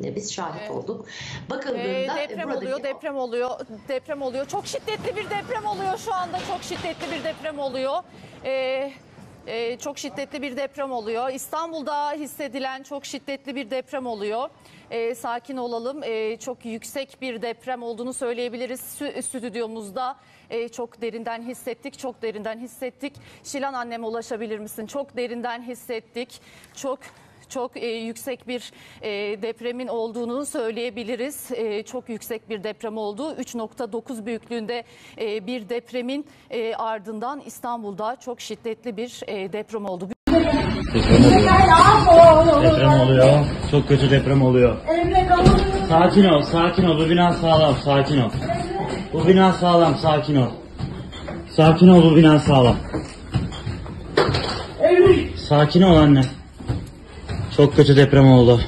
Biz şahit olduk. Bakıldığında deprem oluyor. Çok şiddetli bir deprem oluyor şu anda. Çok şiddetli bir deprem oluyor. Çok şiddetli bir deprem oluyor. İstanbul'da hissedilen çok şiddetli bir deprem oluyor. Sakin olalım. Çok yüksek bir deprem olduğunu söyleyebiliriz. Stüdyomuzda çok derinden hissettik. Çok derinden hissettik. Şilan anneme ulaşabilir misin? Çok derinden hissettik. Çok yüksek bir depremin olduğunu söyleyebiliriz. Çok yüksek bir deprem oldu. 3.9 büyüklüğünde bir depremin ardından İstanbul'da çok şiddetli bir deprem oldu. Deprem oluyor. Çok kötü deprem oluyor. Sakin ol, sakin ol. Bu bina sağlam, sakin ol. Bu bina sağlam, sakin ol. Sakin ol, bu bina sağlam. Sakin ol anne. Çok kötü deprem oldu.